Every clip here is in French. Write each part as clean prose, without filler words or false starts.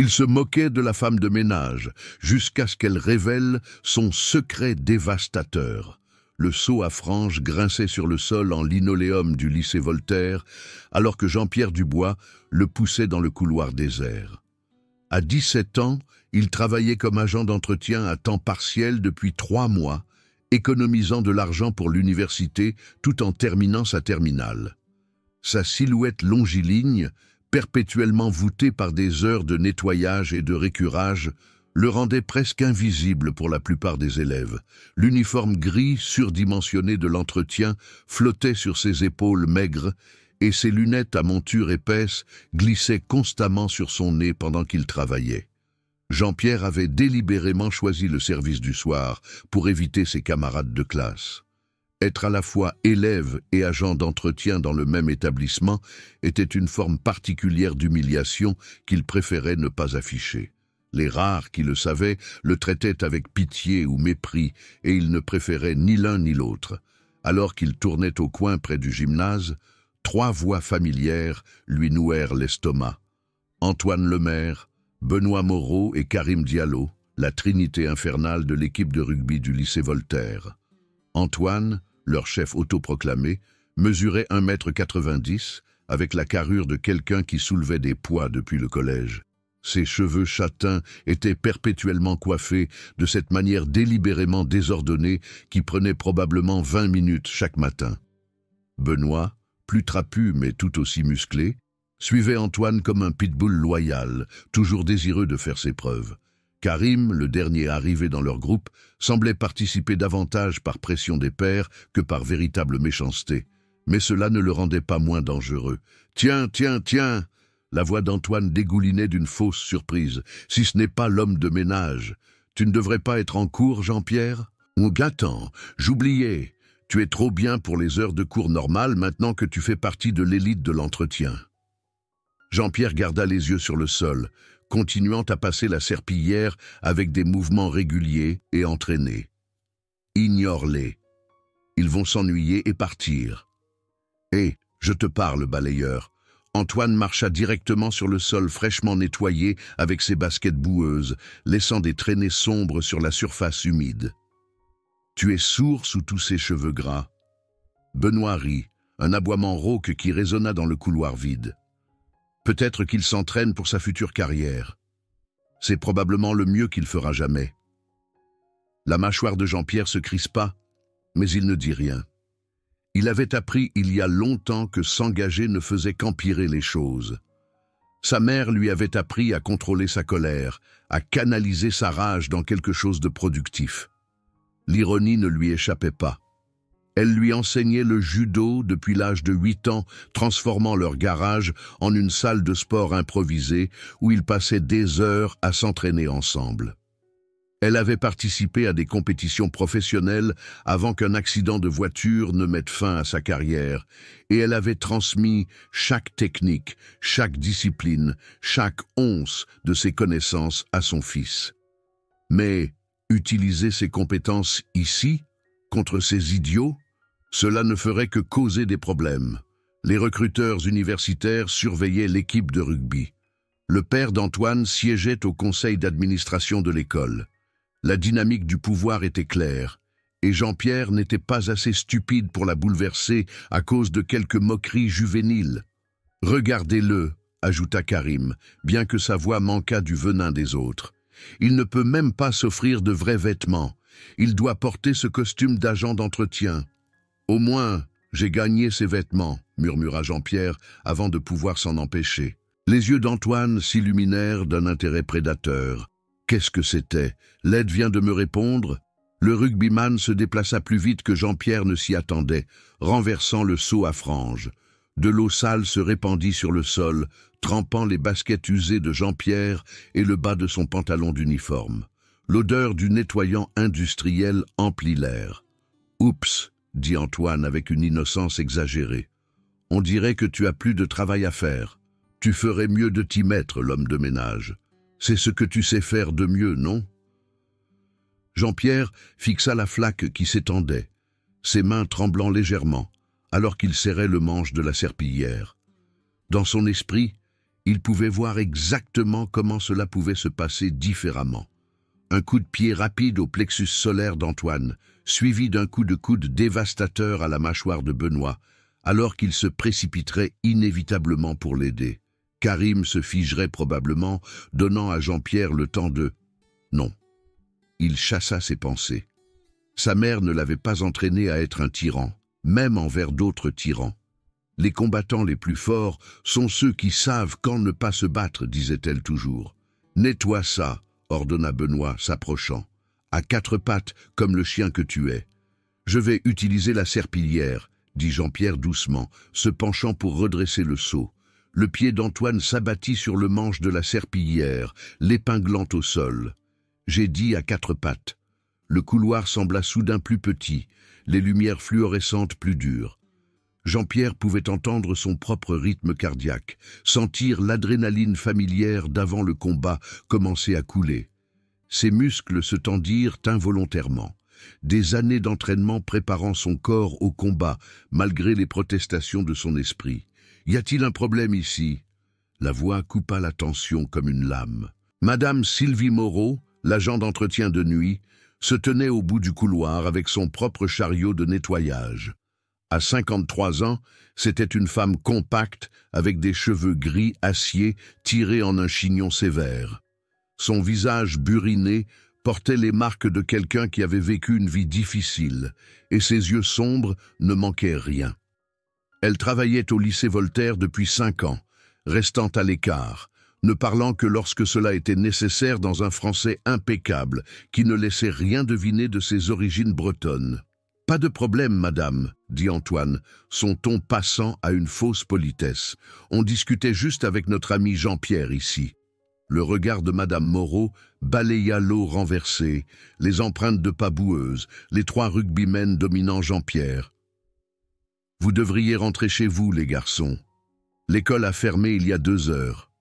Il se moquait de la femme de ménage, jusqu'à ce qu'elle révèle son secret dévastateur. Le seau à franges grinçait sur le sol en linoléum du lycée Voltaire, alors que Jean-Pierre Dubois le poussait dans le couloir désert. À 17 ans, il travaillait comme agent d'entretien à temps partiel depuis 3 mois, économisant de l'argent pour l'université tout en terminant sa terminale. Sa silhouette longiligne, perpétuellement voûtée par des heures de nettoyage et de récurage, le rendait presque invisible pour la plupart des élèves. L'uniforme gris surdimensionné de l'entretien flottait sur ses épaules maigres et ses lunettes à monture épaisse glissaient constamment sur son nez pendant qu'il travaillait. Jean-Pierre avait délibérément choisi le service du soir pour éviter ses camarades de classe. Être à la fois élève et agent d'entretien dans le même établissement était une forme particulière d'humiliation qu'il préférait ne pas afficher. Les rares qui le savaient le traitaient avec pitié ou mépris, et il ne préférait ni l'un ni l'autre. Alors qu'il tournait au coin près du gymnase, 3 voix familières lui nouèrent l'estomac. Antoine Lemaire, Benoît Moreau et Karim Diallo, la trinité infernale de l'équipe de rugby du lycée Voltaire. Antoine, leur chef autoproclamé, mesurait 1,90 m avec la carrure de quelqu'un qui soulevait des poids depuis le collège. Ses cheveux châtains étaient perpétuellement coiffés de cette manière délibérément désordonnée qui prenait probablement 20 minutes chaque matin. Benoît, plus trapu mais tout aussi musclé, suivait Antoine comme un pitbull loyal, toujours désireux de faire ses preuves. Karim, le dernier arrivé dans leur groupe, semblait participer davantage par pression des pairs que par véritable méchanceté. Mais cela ne le rendait pas moins dangereux. « Tiens, tiens, tiens !» La voix d'Antoine dégoulinait d'une fausse surprise. « Si ce n'est pas l'homme de ménage, tu ne devrais pas être en cours, Jean-Pierre ?»« Ou Gatan, j'oubliais. Tu es trop bien pour les heures de cours normales maintenant que tu fais partie de l'élite de l'entretien. » Jean-Pierre garda les yeux sur le sol, continuant à passer la serpillière avec des mouvements réguliers et entraînés. « Ignore-les. Ils vont s'ennuyer et partir. »« Hé, je te parle, balayeur. » Antoine marcha directement sur le sol fraîchement nettoyé avec ses baskets boueuses, laissant des traînées sombres sur la surface humide. « Tu es sourd sous tous ces cheveux gras. » Benoît rit, un aboiement rauque qui résonna dans le couloir vide. Peut-être qu'il s'entraîne pour sa future carrière. C'est probablement le mieux qu'il fera jamais. La mâchoire de Jean-Pierre se crispa, mais il ne dit rien. Il avait appris il y a longtemps que s'engager ne faisait qu'empirer les choses. Sa mère lui avait appris à contrôler sa colère, à canaliser sa rage dans quelque chose de productif. L'ironie ne lui échappait pas. Elle lui enseignait le judo depuis l'âge de 8 ans, transformant leur garage en une salle de sport improvisée où ils passaient des heures à s'entraîner ensemble. Elle avait participé à des compétitions professionnelles avant qu'un accident de voiture ne mette fin à sa carrière, et elle avait transmis chaque technique, chaque discipline, chaque once de ses connaissances à son fils. Mais utiliser ses compétences ici, contre ces idiots, cela ne ferait que causer des problèmes. Les recruteurs universitaires surveillaient l'équipe de rugby. Le père d'Antoine siégeait au conseil d'administration de l'école. La dynamique du pouvoir était claire, et Jean-Pierre n'était pas assez stupide pour la bouleverser à cause de quelques moqueries juvéniles. « Regardez-le » ajouta Karim, bien que sa voix manquât du venin des autres. « Il ne peut même pas s'offrir de vrais vêtements. Il doit porter ce costume d'agent d'entretien. » « Au moins, j'ai gagné ces vêtements, » murmura Jean-Pierre avant de pouvoir s'en empêcher. Les yeux d'Antoine s'illuminèrent d'un intérêt prédateur. Qu'est-ce que c'était? L'aide vient de me répondre. Le rugbyman se déplaça plus vite que Jean-Pierre ne s'y attendait, renversant le seau à franges. De l'eau sale se répandit sur le sol, trempant les baskets usées de Jean-Pierre et le bas de son pantalon d'uniforme. L'odeur du nettoyant industriel emplit l'air. « Oups !» dit Antoine avec une innocence exagérée. « On dirait que tu as plus de travail à faire. Tu ferais mieux de t'y mettre, l'homme de ménage. C'est ce que tu sais faire de mieux, non ?» Jean-Pierre fixa la flaque qui s'étendait, ses mains tremblant légèrement, alors qu'il serrait le manche de la serpillière. Dans son esprit, Il pouvait voir exactement comment cela pouvait se passer différemment. Un coup de pied rapide au plexus solaire d'Antoine, suivi d'un coup de coude dévastateur à la mâchoire de Benoît, alors qu'il se précipiterait inévitablement pour l'aider. Karim se figerait probablement, donnant à Jean-Pierre le temps de... Non. Il chassa ses pensées. Sa mère ne l'avait pas entraîné à être un tyran, même envers d'autres tyrans. Les combattants les plus forts sont ceux qui savent quand ne pas se battre, disait-elle toujours. Nettoie ça, ordonna Benoît, s'approchant. À quatre pattes, comme le chien que tu es. Je vais utiliser la serpillière, dit Jean-Pierre doucement, se penchant pour redresser le seau. Le pied d'Antoine s'abattit sur le manche de la serpillière, l'épinglant au sol. J'ai dit à quatre pattes. Le couloir sembla soudain plus petit, les lumières fluorescentes plus dures. Jean-Pierre pouvait entendre son propre rythme cardiaque, sentir l'adrénaline familière d'avant le combat commencer à couler. Ses muscles se tendirent involontairement, des années d'entraînement préparant son corps au combat, malgré les protestations de son esprit. « Y a-t-il un problème ici ?» La voix coupa la tension comme une lame. Madame Sylvie Moreau, l'agent d'entretien de nuit, se tenait au bout du couloir avec son propre chariot de nettoyage. À 53 ans, c'était une femme compacte, avec des cheveux gris acier tirés en un chignon sévère. Son visage buriné portait les marques de quelqu'un qui avait vécu une vie difficile, et ses yeux sombres ne manquaient rien. Elle travaillait au lycée Voltaire depuis 5 ans, restant à l'écart, ne parlant que lorsque cela était nécessaire dans un français impeccable, qui ne laissait rien deviner de ses origines bretonnes. « Pas de problème, madame, » dit Antoine, son ton passant à une fausse politesse. « On discutait juste avec notre ami Jean-Pierre ici. » Le regard de madame Moreau balaya l'eau renversée, les empreintes de pas boueuses, les 3 rugbymen dominant Jean-Pierre. « Vous devriez rentrer chez vous, les garçons. L'école a fermé il y a 2 heures. »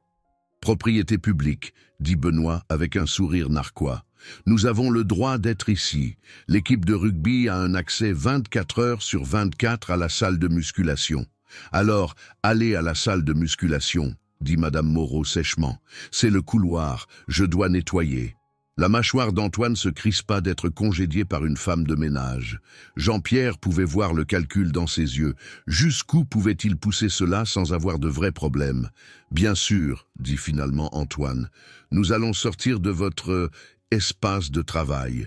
« Propriété publique, » dit Benoît avec un sourire narquois. « Nous avons le droit d'être ici. L'équipe de rugby a un accès 24 heures sur 24 à la salle de musculation. Alors, allez à la salle de musculation, » dit madame Moreau sèchement. « C'est le couloir, je dois nettoyer. » La mâchoire d'Antoine se crispa d'être congédié par une femme de ménage. Jean-Pierre pouvait voir le calcul dans ses yeux. Jusqu'où pouvait-il pousser cela sans avoir de vrais problèmes? « Bien sûr, » dit finalement Antoine, « nous allons sortir de votre espace de travail. »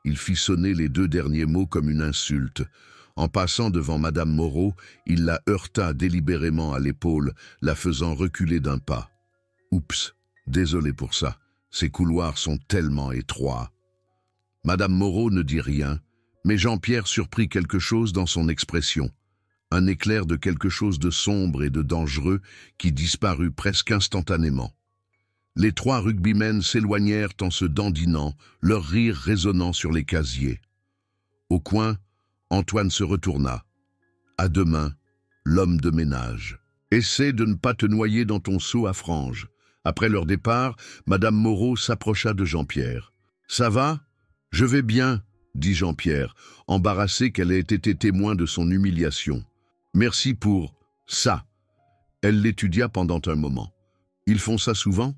Il fit sonner les 2 derniers mots comme une insulte. En passant devant madame Moreau, il la heurta délibérément à l'épaule, la faisant reculer d'un pas. « Oups, désolé pour ça. Ces couloirs sont tellement étroits. » Madame Moreau ne dit rien, mais Jean-Pierre surprit quelque chose dans son expression. Un éclair de quelque chose de sombre et de dangereux qui disparut presque instantanément. Les 3 rugbymen s'éloignèrent en se dandinant, leur rire résonnant sur les casiers. Au coin, Antoine se retourna. « À demain, l'homme de ménage. Essaie de ne pas te noyer dans ton seau à franges. » Après leur départ, madame Moreau s'approcha de Jean-Pierre. « Ça va ? » ?»« Je vais bien, » dit Jean-Pierre, embarrassé qu'elle ait été témoin de son humiliation. « Merci pour ça. » Elle l'étudia pendant un moment. « Ils font ça souvent ?»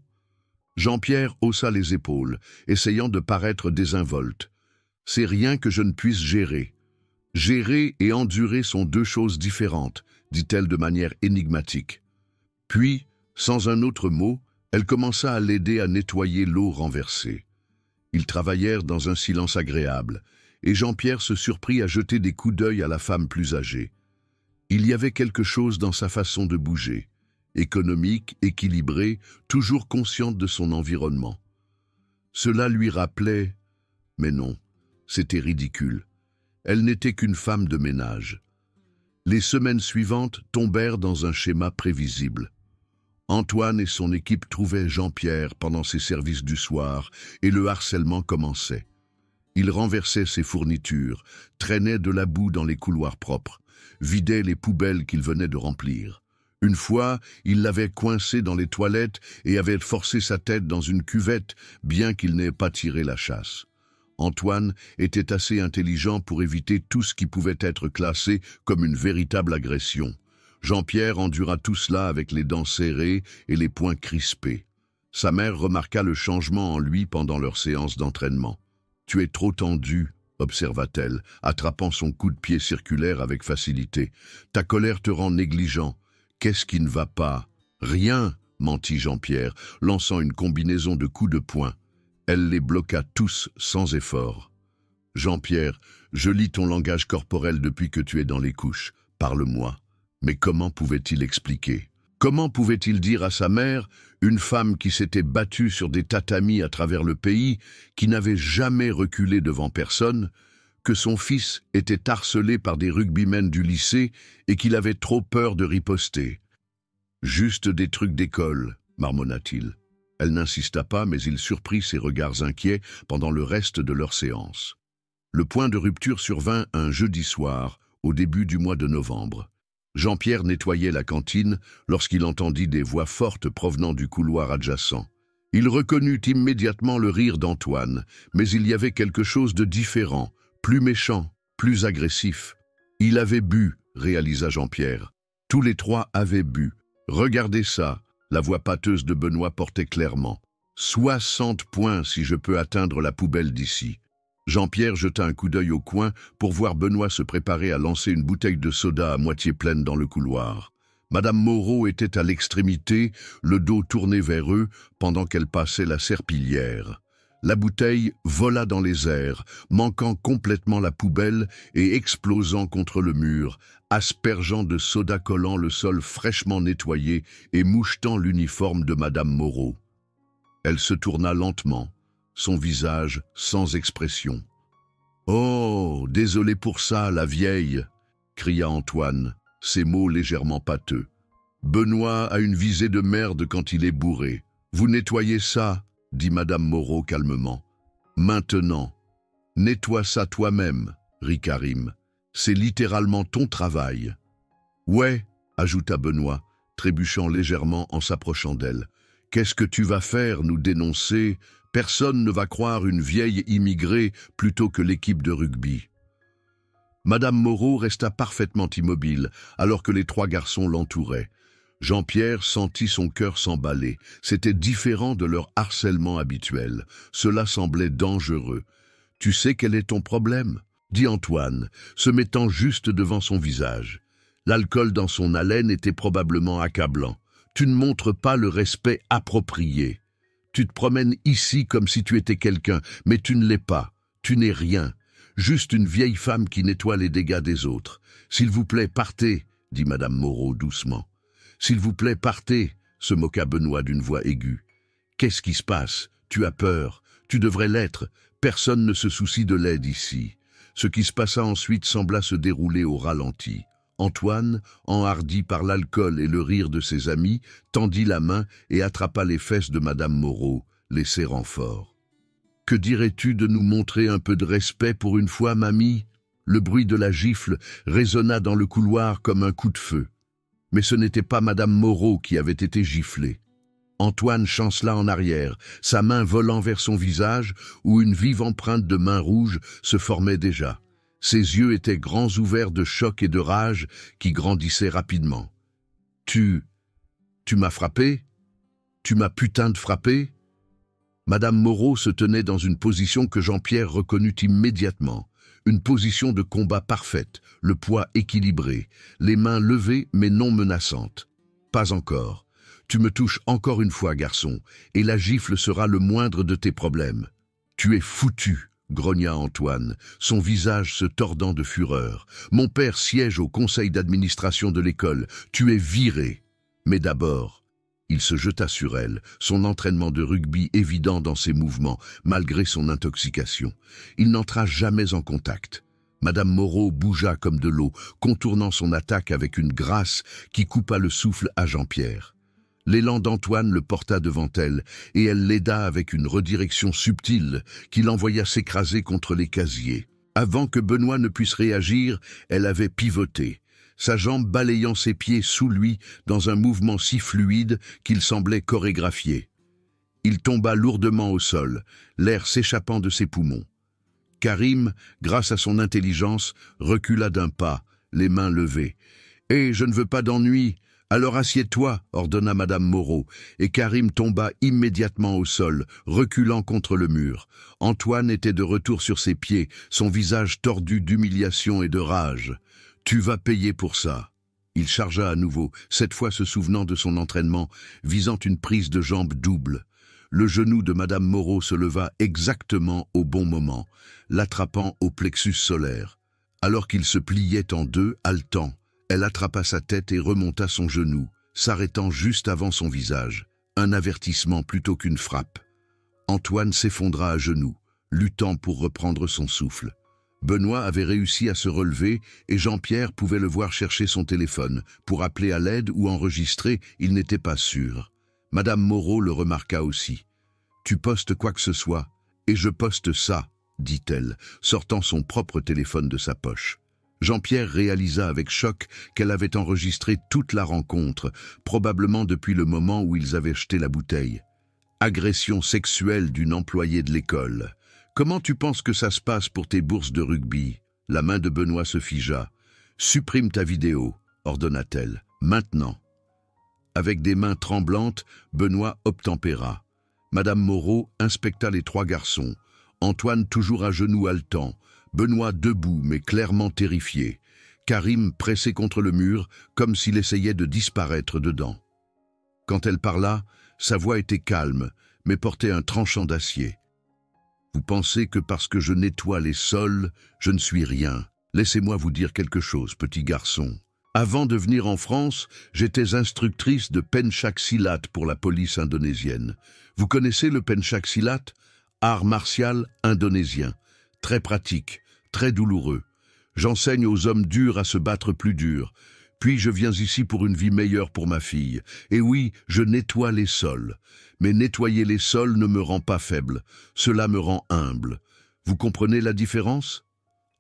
Jean-Pierre haussa les épaules, essayant de paraître désinvolte. « C'est rien que je ne puisse gérer. »« Gérer et endurer sont 2 choses différentes, » dit-elle de manière énigmatique. Puis, sans un autre mot, elle commença à l'aider à nettoyer l'eau renversée. Ils travaillèrent dans un silence agréable, et Jean-Pierre se surprit à jeter des coups d'œil à la femme plus âgée. Il y avait quelque chose dans sa façon de bouger, économique, équilibrée, toujours consciente de son environnement. Cela lui rappelait... Mais non, c'était ridicule. Elle n'était qu'une femme de ménage. Les semaines suivantes tombèrent dans un schéma prévisible. Antoine et son équipe trouvaient Jean-Pierre pendant ses services du soir et le harcèlement commençait. Il renversait ses fournitures, traînait de la boue dans les couloirs propres, vidait les poubelles qu'il venait de remplir. Une fois, il l'avait coincé dans les toilettes et avait forcé sa tête dans une cuvette, bien qu'il n'ait pas tiré la chasse. Antoine était assez intelligent pour éviter tout ce qui pouvait être classé comme une véritable agression. Jean-Pierre endura tout cela avec les dents serrées et les poings crispés. Sa mère remarqua le changement en lui pendant leur séance d'entraînement. « Tu es trop tendu », observa-t-elle, attrapant son coup de pied circulaire avec facilité. « Ta colère te rend négligent. Qu'est-ce qui ne va pas ?»« Rien », mentit Jean-Pierre, lançant une combinaison de coups de poing. Elle les bloqua tous sans effort. « Jean-Pierre, je lis ton langage corporel depuis que tu es dans les couches. Parle-moi. » Mais comment pouvait-il expliquer? Comment pouvait-il dire à sa mère, une femme qui s'était battue sur des tatamis à travers le pays, qui n'avait jamais reculé devant personne, que son fils était harcelé par des rugbymen du lycée et qu'il avait trop peur de riposter? « Juste des trucs d'école, marmonna-t-il. Elle n'insista pas, mais il surprit ses regards inquiets pendant le reste de leur séance. Le point de rupture survint un jeudi soir, au début du mois de novembre. Jean-Pierre nettoyait la cantine lorsqu'il entendit des voix fortes provenant du couloir adjacent. Il reconnut immédiatement le rire d'Antoine, mais il y avait quelque chose de différent, plus méchant, plus agressif. « Il avait bu », réalisa Jean-Pierre. Tous les trois avaient bu. « Regardez ça », la voix pâteuse de Benoît portait clairement. « 60 points si je peux atteindre la poubelle d'ici. » Jean-Pierre jeta un coup d'œil au coin pour voir Benoît se préparer à lancer une bouteille de soda à moitié pleine dans le couloir. Madame Moreau était à l'extrémité, le dos tourné vers eux, pendant qu'elle passait la serpillière. La bouteille vola dans les airs, manquant complètement la poubelle et explosant contre le mur, aspergeant de soda collant le sol fraîchement nettoyé et mouchetant l'uniforme de Madame Moreau. Elle se tourna lentement, son visage sans expression. « Oh, désolé pour ça, la vieille !» cria Antoine, ses mots légèrement pâteux. « Benoît a une visée de merde quand il est bourré. Vous nettoyez ça ?» dit Madame Moreau calmement. « Maintenant. Nettoie ça toi-même, » rit Karim. « C'est littéralement ton travail. »« Ouais, » ajouta Benoît, trébuchant légèrement en s'approchant d'elle. « Qu'est-ce que tu vas faire, nous dénoncer ? Personne ne va croire une vieille immigrée plutôt que l'équipe de rugby. » Madame Moreau resta parfaitement immobile, alors que les trois garçons l'entouraient. Jean-Pierre sentit son cœur s'emballer. C'était différent de leur harcèlement habituel. Cela semblait dangereux. « Tu sais quel est ton problème ?» dit Antoine, se mettant juste devant son visage. L'alcool dans son haleine était probablement accablant. « Tu ne montres pas le respect approprié. Tu te promènes ici comme si tu étais quelqu'un, mais tu ne l'es pas. Tu n'es rien. Juste une vieille femme qui nettoie les dégâts des autres. S'il vous plaît, partez, dit Madame Moreau doucement. S'il vous plaît, partez, se moqua Benoît d'une voix aiguë. Qu'est-ce qui se passe? Tu as peur. Tu devrais l'être. Personne ne se soucie de l'aide ici. Ce qui se passa ensuite sembla se dérouler au ralenti. Antoine, enhardi par l'alcool et le rire de ses amis, tendit la main et attrapa les fesses de Madame Moreau, les serrant fort. « Que dirais-tu de nous montrer un peu de respect pour une fois, mamie ?» Le bruit de la gifle résonna dans le couloir comme un coup de feu. Mais ce n'était pas Madame Moreau qui avait été giflée. Antoine chancela en arrière, sa main volant vers son visage, où une vive empreinte de main rouge se formait déjà. Ses yeux étaient grands ouverts de choc et de rage qui grandissaient rapidement. « Tu m'as frappé? Tu m'as putain de frappé ?» Madame Moreau se tenait dans une position que Jean-Pierre reconnut immédiatement. Une position de combat parfaite, le poids équilibré, les mains levées mais non menaçantes. « Pas encore. Tu me touches encore une fois, garçon, et la gifle sera le moindre de tes problèmes. Tu es foutu !» grogna Antoine, son visage se tordant de fureur. « Mon père siège au conseil d'administration de l'école. Tu es viré. Mais d'abord... » Il se jeta sur elle, son entraînement de rugby évident dans ses mouvements, malgré son intoxication. Il n'entra jamais en contact. Madame Moreau bougea comme de l'eau, contournant son attaque avec une grâce qui coupa le souffle à Jean-Pierre. L'élan d'Antoine le porta devant elle, et elle l'aida avec une redirection subtile qui l'envoya s'écraser contre les casiers. Avant que Benoît ne puisse réagir, elle avait pivoté, sa jambe balayant ses pieds sous lui dans un mouvement si fluide qu'il semblait chorégraphié. Il tomba lourdement au sol, l'air s'échappant de ses poumons. Karim, grâce à son intelligence, recula d'un pas, les mains levées, « Hé, je ne veux pas d'ennui. Alors assieds-toi, ordonna Madame Moreau, et Karim tomba immédiatement au sol, reculant contre le mur. Antoine était de retour sur ses pieds, son visage tordu d'humiliation et de rage. « Tu vas payer pour ça. » Il chargea à nouveau, cette fois se souvenant de son entraînement, visant une prise de jambe double. Le genou de Madame Moreau se leva exactement au bon moment, l'attrapant au plexus solaire. Alors qu'il se pliait en deux, haletant, elle attrapa sa tête et remonta son genou, s'arrêtant juste avant son visage. Un avertissement plutôt qu'une frappe. Antoine s'effondra à genoux, luttant pour reprendre son souffle. Benoît avait réussi à se relever et Jean-Pierre pouvait le voir chercher son téléphone. Pour appeler à l'aide ou enregistrer, il n'était pas sûr. Madame Moreau le remarqua aussi. « Tu postes quoi que ce soit, et je poste ça », dit-elle, sortant son propre téléphone de sa poche. Jean-Pierre réalisa avec choc qu'elle avait enregistré toute la rencontre, probablement depuis le moment où ils avaient jeté la bouteille. Agression sexuelle d'une employée de l'école. Comment tu penses que ça se passe pour tes bourses de rugby? La main de Benoît se figea. Supprime ta vidéo, ordonna-t-elle. Maintenant. Avec des mains tremblantes, Benoît obtempéra. Madame Moreau inspecta les trois garçons. Antoine toujours à genoux haletant. Benoît debout mais clairement terrifié. Karim pressé contre le mur comme s'il essayait de disparaître dedans. Quand elle parla, sa voix était calme mais portait un tranchant d'acier. Vous pensez que parce que je nettoie les sols, je ne suis rien. Laissez-moi vous dire quelque chose, petit garçon. Avant de venir en France, j'étais instructrice de pencak silat pour la police indonésienne. Vous connaissez le pencak silat? Art martial indonésien. Très pratique, très douloureux. J'enseigne aux hommes durs à se battre plus dur. Puis je viens ici pour une vie meilleure pour ma fille. Et oui, je nettoie les sols. Mais nettoyer les sols ne me rend pas faible. Cela me rend humble. Vous comprenez la différence?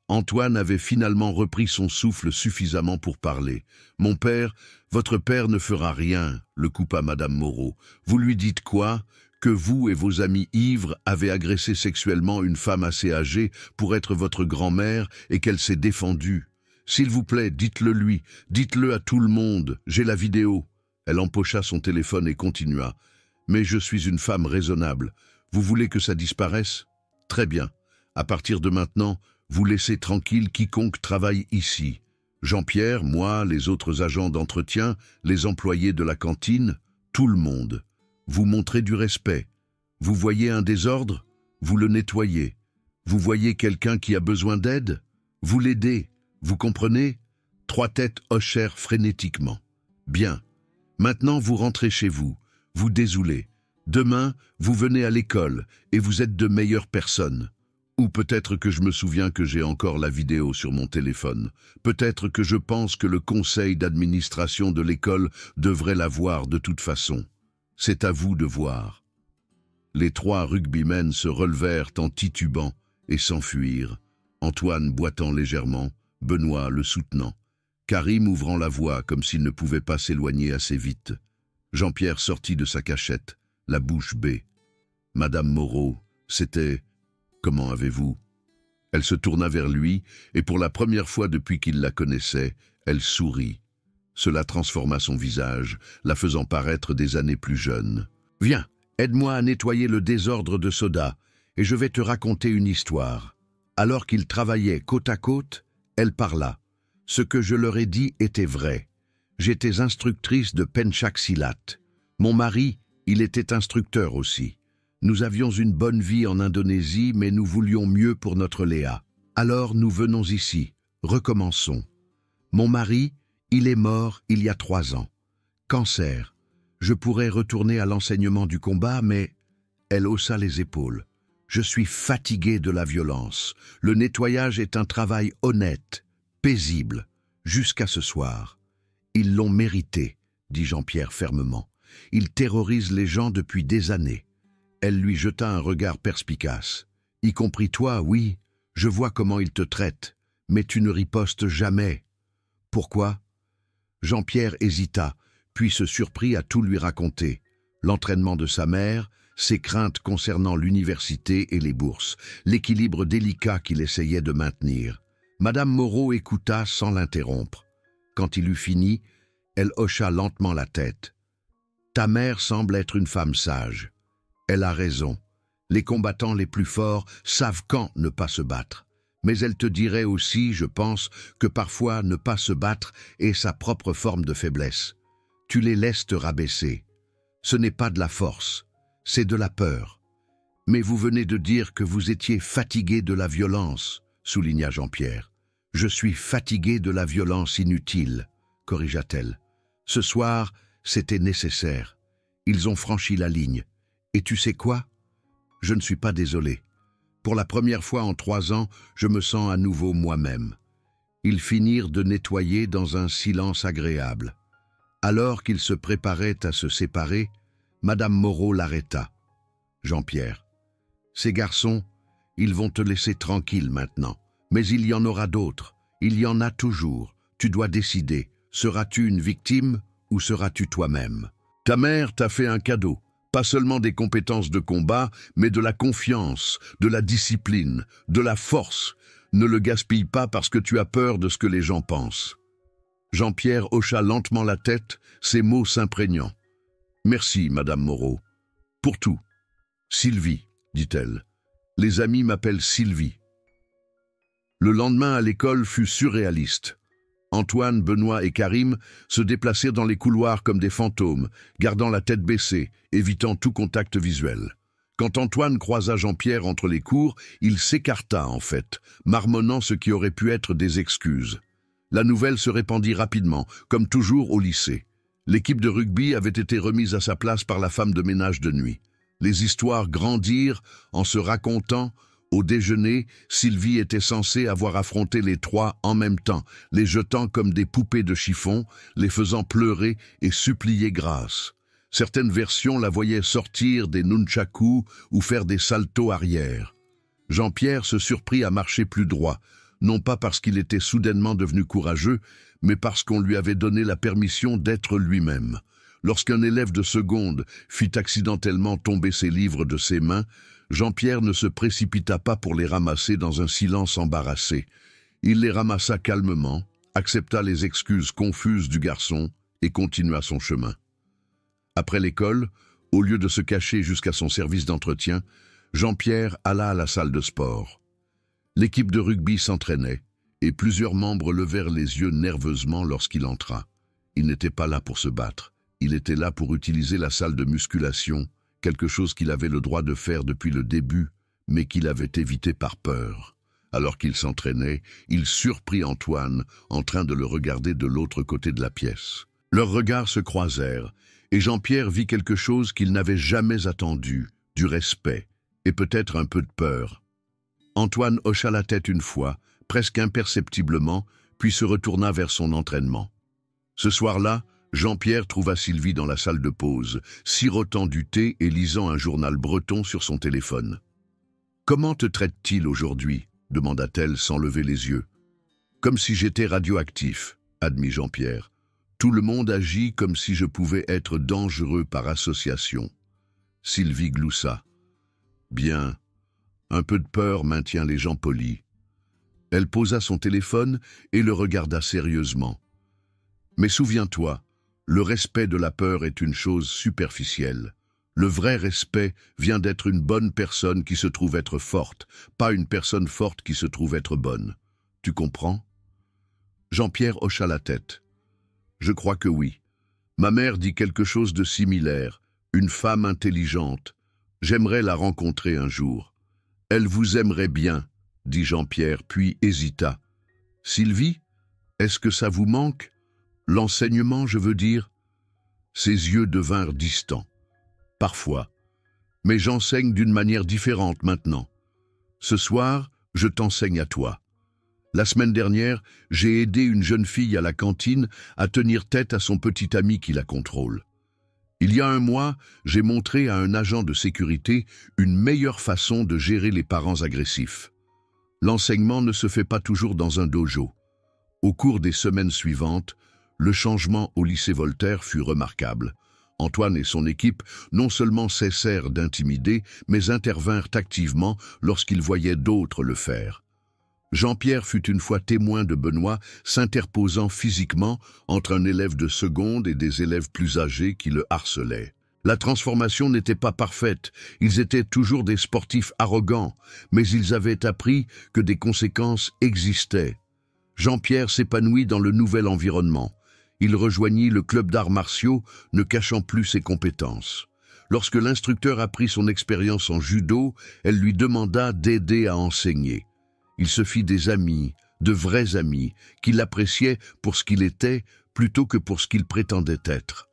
Antoine avait finalement repris son souffle suffisamment pour parler. « Mon père, votre père ne fera rien », le coupa Madame Moreau. « Vous lui dites quoi? Que vous et vos amis ivres avez agressé sexuellement une femme assez âgée pour être votre grand-mère et qu'elle s'est défendue. S'il vous plaît, dites-le lui, dites-le à tout le monde, j'ai la vidéo. » Elle empocha son téléphone et continua. « Mais je suis une femme raisonnable. Vous voulez que ça disparaisse? Très bien. À partir de maintenant, vous laissez tranquille quiconque travaille ici. Jean-Pierre, moi, les autres agents d'entretien, les employés de la cantine, tout le monde. Vous montrez du respect. Vous voyez un désordre? Vous le nettoyez. Vous voyez quelqu'un qui a besoin d'aide? Vous l'aidez. Vous comprenez? Trois têtes hochèrent frénétiquement. Bien. Maintenant, vous rentrez chez vous. Vous désoulez. Demain, vous venez à l'école et vous êtes de meilleures personnes. Ou peut-être que je me souviens que j'ai encore la vidéo sur mon téléphone. Peut-être que je pense que le conseil d'administration de l'école devrait la voir de toute façon. C'est à vous de voir. Les trois rugbymen se relevèrent en titubant et s'enfuirent, Antoine boitant légèrement, Benoît le soutenant, Karim ouvrant la voie comme s'il ne pouvait pas s'éloigner assez vite. Jean-Pierre sortit de sa cachette, la bouche bée. Madame Moreau, c'était... Comment avez-vous? Elle se tourna vers lui, et pour la première fois depuis qu'il la connaissait, elle sourit. Cela transforma son visage, la faisant paraître des années plus jeune. « Viens, aide-moi à nettoyer le désordre de soda, et je vais te raconter une histoire. » Alors qu'ils travaillaient côte à côte, elle parla. Ce que je leur ai dit était vrai. J'étais instructrice de pencak silat. Mon mari, il était instructeur aussi. Nous avions une bonne vie en Indonésie, mais nous voulions mieux pour notre Léa. Alors nous venons ici, recommençons. Mon mari, il est mort il y a 3 ans. Cancer. Je pourrais retourner à l'enseignement du combat, mais... Elle haussa les épaules. Je suis fatiguée de la violence. Le nettoyage est un travail honnête, paisible, jusqu'à ce soir. Ils l'ont mérité, dit Jean-Pierre fermement. Ils terrorisent les gens depuis des années. Elle lui jeta un regard perspicace. « Y compris toi, oui, je vois comment ils te traitent, mais tu ne ripostes jamais. » « Pourquoi ?» Jean-Pierre hésita, puis se surprit à tout lui raconter. L'entraînement de sa mère, ses craintes concernant l'université et les bourses, l'équilibre délicat qu'il essayait de maintenir. Madame Moreau écouta sans l'interrompre. « quand il eut fini, elle hocha lentement la tête. « Ta mère semble être une femme sage. Elle a raison. Les combattants les plus forts savent quand ne pas se battre. Mais elle te dirait aussi, je pense, que parfois ne pas se battre est sa propre forme de faiblesse. Tu les laisses te rabaisser. Ce n'est pas de la force, c'est de la peur. Mais vous venez de dire que vous étiez fatigué de la violence, souligna Jean-Pierre. Je suis fatigué de la violence inutile, corrigea-t-elle. Ce soir, c'était nécessaire. Ils ont franchi la ligne. Et tu sais quoi? Je ne suis pas désolé. Pour la première fois en 3 ans, je me sens à nouveau moi-même. Ils finirent de nettoyer dans un silence agréable. Alors qu'ils se préparaient à se séparer, Madame Moreau l'arrêta. « Jean-Pierre, ces garçons, ils vont te laisser tranquille maintenant. Mais il y en aura d'autres. Il y en a toujours. Tu dois décider. Seras-tu une victime ou seras-tu toi-même? Ta mère t'a fait un cadeau. Pas seulement des compétences de combat, mais de la confiance, de la discipline, de la force. Ne le gaspille pas parce que tu as peur de ce que les gens pensent. » Jean-Pierre hocha lentement la tête, ses mots s'imprégnant. « Merci, Madame Moreau. Pour tout. »« Sylvie, dit-elle. Les amis m'appellent Sylvie. » Le lendemain à l'école fut surréaliste. Antoine, Benoît et Karim se déplacèrent dans les couloirs comme des fantômes, gardant la tête baissée, évitant tout contact visuel. Quand Antoine croisa Jean-Pierre entre les cours, il s'écarta en fait, marmonnant ce qui aurait pu être des excuses. La nouvelle se répandit rapidement, comme toujours au lycée. L'équipe de rugby avait été remise à sa place par la femme de ménage de nuit. Les histoires grandirent en se racontant. Au déjeuner, Sylvie était censée avoir affronté les 3 en même temps, les jetant comme des poupées de chiffon, les faisant pleurer et supplier grâce. Certaines versions la voyaient sortir des nunchakus ou faire des saltos arrière. Jean-Pierre se surprit à marcher plus droit, non pas parce qu'il était soudainement devenu courageux, mais parce qu'on lui avait donné la permission d'être lui-même. Lorsqu'un élève de seconde fit accidentellement tomber ses livres de ses mains, Jean-Pierre ne se précipita pas pour les ramasser dans un silence embarrassé. Il les ramassa calmement, accepta les excuses confuses du garçon et continua son chemin. Après l'école, au lieu de se cacher jusqu'à son service d'entretien, Jean-Pierre alla à la salle de sport. L'équipe de rugby s'entraînait et plusieurs membres levèrent les yeux nerveusement lorsqu'il entra. Il n'était pas là pour se battre, il était là pour utiliser la salle de musculation, quelque chose qu'il avait le droit de faire depuis le début, mais qu'il avait évité par peur. Alors qu'il s'entraînait, il surprit Antoine en train de le regarder de l'autre côté de la pièce. Leurs regards se croisèrent, et Jean-Pierre vit quelque chose qu'il n'avait jamais attendu, du respect, et peut-être un peu de peur. Antoine hocha la tête une fois, presque imperceptiblement, puis se retourna vers son entraînement. Ce soir-là, Jean-Pierre trouva Sylvie dans la salle de pause, sirotant du thé et lisant un journal breton sur son téléphone. « Comment te traite-t-il aujourd'hui » demanda-t-elle sans lever les yeux. « Comme si j'étais radioactif » admit Jean-Pierre. « Tout le monde agit comme si je pouvais être dangereux par association. » Sylvie gloussa. « Bien, un peu de peur maintient les gens polis. » Elle posa son téléphone et le regarda sérieusement. « Mais souviens-toi, le respect de la peur est une chose superficielle. Le vrai respect vient d'être une bonne personne qui se trouve être forte, pas une personne forte qui se trouve être bonne. Tu comprends ?» Jean-Pierre hocha la tête. « Je crois que oui. Ma mère dit quelque chose de similaire, une femme intelligente. J'aimerais la rencontrer un jour. Elle vous aimerait bien, dit Jean-Pierre, puis hésita. Sylvie, est-ce que ça vous manque ? L'enseignement, je veux dire. Ses yeux devinrent distants. Parfois. Mais j'enseigne d'une manière différente maintenant. Ce soir, je t'enseigne à toi. La semaine dernière, j'ai aidé une jeune fille à la cantine à tenir tête à son petit ami qui la contrôle. Il y a un mois, j'ai montré à un agent de sécurité une meilleure façon de gérer les parents agressifs. L'enseignement ne se fait pas toujours dans un dojo. Au cours des semaines suivantes, le changement au lycée Voltaire fut remarquable. Antoine et son équipe non seulement cessèrent d'intimider, mais intervinrent activement lorsqu'ils voyaient d'autres le faire. Jean-Pierre fut une fois témoin de Benoît s'interposant physiquement entre un élève de seconde et des élèves plus âgés qui le harcelaient. La transformation n'était pas parfaite, ils étaient toujours des sportifs arrogants, mais ils avaient appris que des conséquences existaient. Jean-Pierre s'épanouit dans le nouvel environnement. Il rejoignit le club d'arts martiaux, ne cachant plus ses compétences. Lorsque l'instructeur apprit son expérience en judo, elle lui demanda d'aider à enseigner. Il se fit des amis, de vrais amis, qui l'appréciaient pour ce qu'il était plutôt que pour ce qu'il prétendait être.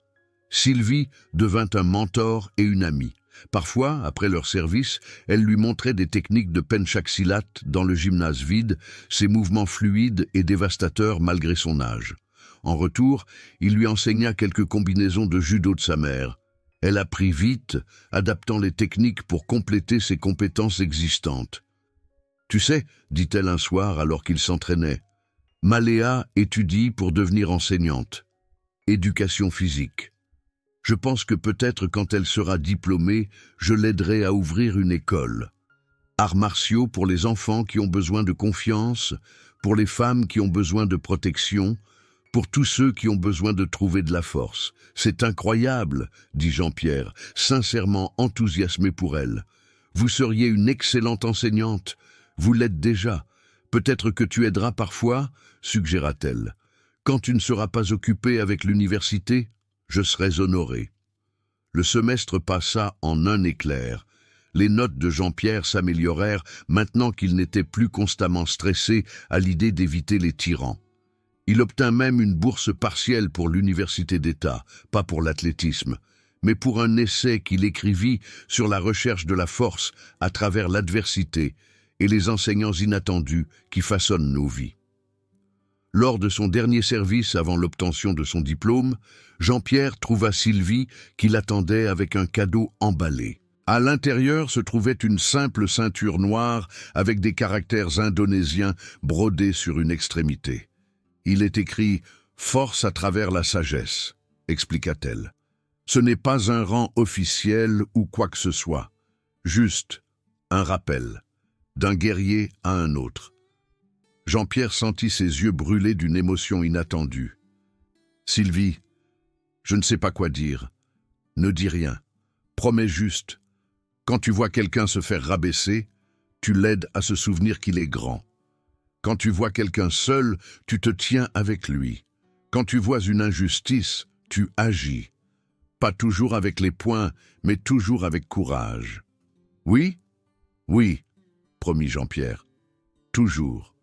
Sylvie devint un mentor et une amie. Parfois, après leur service, elle lui montrait des techniques de penchaksilat dans le gymnase vide, ses mouvements fluides et dévastateurs malgré son âge. En retour, il lui enseigna quelques combinaisons de judo de sa mère. Elle apprit vite, adaptant les techniques pour compléter ses compétences existantes. « Tu sais, dit-elle un soir alors qu'il s'entraînait, Maléa étudie pour devenir enseignante. Éducation physique. Je pense que peut-être quand elle sera diplômée, je l'aiderai à ouvrir une école. Arts martiaux pour les enfants qui ont besoin de confiance, pour les femmes qui ont besoin de protection, pour tous ceux qui ont besoin de trouver de la force. C'est incroyable, dit Jean-Pierre, sincèrement enthousiasmé pour elle. Vous seriez une excellente enseignante. Vous l'êtes déjà. Peut-être que tu aideras parfois, suggéra-t-elle. Quand tu ne seras pas occupé avec l'université, je serai honoré. Le semestre passa en un éclair. Les notes de Jean-Pierre s'améliorèrent maintenant qu'il n'était plus constamment stressé à l'idée d'éviter les tyrans. Il obtint même une bourse partielle pour l'université d'État, pas pour l'athlétisme, mais pour un essai qu'il écrivit sur la recherche de la force à travers l'adversité et les enseignants inattendus qui façonnent nos vies. Lors de son dernier service avant l'obtention de son diplôme, Jean-Pierre trouva Sylvie qui l'attendait avec un cadeau emballé. À l'intérieur se trouvait une simple ceinture noire avec des caractères indonésiens brodés sur une extrémité. Il est écrit « Force à travers la sagesse », expliqua-t-elle. Ce n'est pas un rang officiel ou quoi que ce soit, juste un rappel, d'un guerrier à un autre. Jean-Pierre sentit ses yeux brûler d'une émotion inattendue. « Sylvie, je ne sais pas quoi dire. Ne dis rien. Promets juste. Quand tu vois quelqu'un se faire rabaisser, tu l'aides à se souvenir qu'il est grand. Quand tu vois quelqu'un seul, tu te tiens avec lui. Quand tu vois une injustice, tu agis. Pas toujours avec les poings, mais toujours avec courage. »« Oui, oui, promit Jean-Pierre. Toujours. »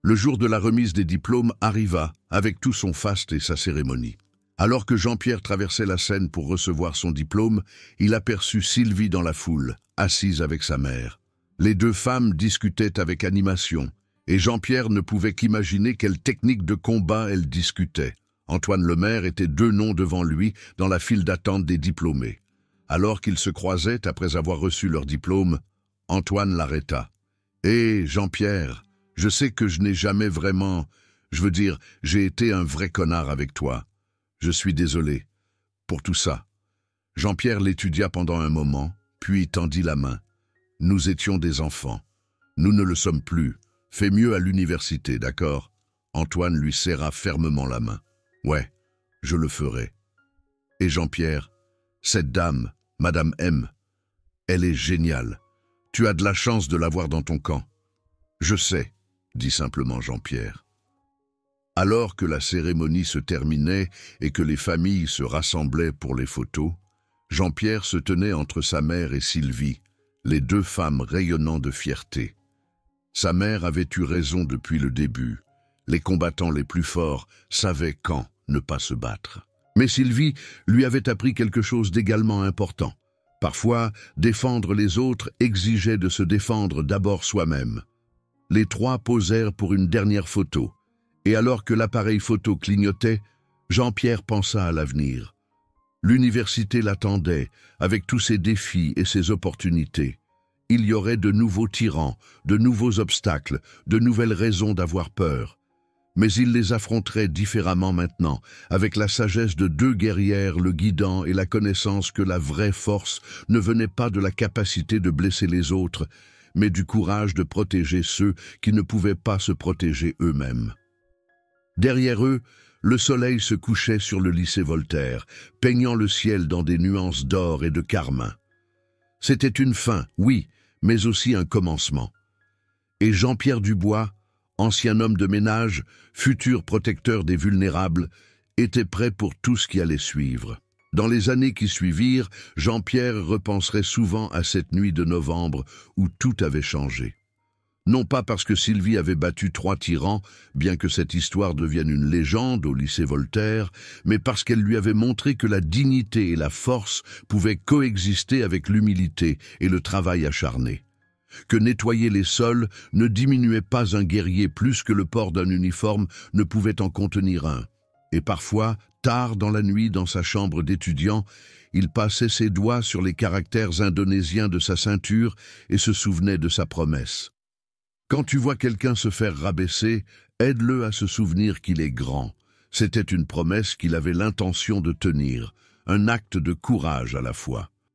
Le jour de la remise des diplômes arriva, avec tout son faste et sa cérémonie. Alors que Jean-Pierre traversait la scène pour recevoir son diplôme, il aperçut Sylvie dans la foule, assise avec sa mère. Les deux femmes discutaient avec animation, et Jean-Pierre ne pouvait qu'imaginer quelle technique de combat elles discutaient. Antoine Lemaire était deux noms devant lui dans la file d'attente des diplômés. Alors qu'ils se croisaient après avoir reçu leur diplôme, Antoine l'arrêta. « Hé, Jean-Pierre, je sais que je n'ai jamais vraiment... j'ai été un vrai connard avec toi. Je suis désolé pour tout ça. » Jean-Pierre l'étudia pendant un moment, puis tendit la main. « Nous étions des enfants. Nous ne le sommes plus. Fais mieux à l'université, d'accord ?» Antoine lui serra fermement la main. « Ouais, je le ferai. » Et Jean-Pierre, cette dame, Madame M, elle est géniale. Tu as de la chance de l'avoir dans ton camp. Je sais, dit simplement Jean-Pierre. Alors que la cérémonie se terminait et que les familles se rassemblaient pour les photos, Jean-Pierre se tenait entre sa mère et Sylvie, les deux femmes rayonnant de fierté. Sa mère avait eu raison depuis le début. Les combattants les plus forts savaient quand ne pas se battre. Mais Sylvie lui avait appris quelque chose d'également important. Parfois, défendre les autres exigeait de se défendre d'abord soi-même. Les trois posèrent pour une dernière photo, et alors que l'appareil photo clignotait, Jean-Pierre pensa à l'avenir. L'université l'attendait, avec tous ses défis et ses opportunités. Il y aurait de nouveaux tyrans, de nouveaux obstacles, de nouvelles raisons d'avoir peur. Mais il les affronterait différemment maintenant, avec la sagesse de deux guerrières le guidant et la connaissance que la vraie force ne venait pas de la capacité de blesser les autres, mais du courage de protéger ceux qui ne pouvaient pas se protéger eux-mêmes. Derrière eux, le soleil se couchait sur le lycée Voltaire, peignant le ciel dans des nuances d'or et de carmin. C'était une fin, oui, mais aussi un commencement. Et Jean-Pierre Dubois, ancien homme de ménage, futur protecteur des vulnérables, était prêt pour tout ce qui allait suivre. Dans les années qui suivirent, Jean-Pierre repenserait souvent à cette nuit de novembre où tout avait changé. Non pas parce que Sylvie avait battu 3 tyrans, bien que cette histoire devienne une légende au lycée Voltaire, mais parce qu'elle lui avait montré que la dignité et la force pouvaient coexister avec l'humilité et le travail acharné. Que nettoyer les sols ne diminuait pas un guerrier plus que le port d'un uniforme ne pouvait en contenir un. Et parfois, tard dans la nuit dans sa chambre d'étudiant, il passait ses doigts sur les caractères indonésiens de sa ceinture et se souvenait de sa promesse. Quand tu vois quelqu'un se faire rabaisser, aide-le à se souvenir qu'il est grand. C'était une promesse qu'il avait l'intention de tenir, un acte de courage à la fois.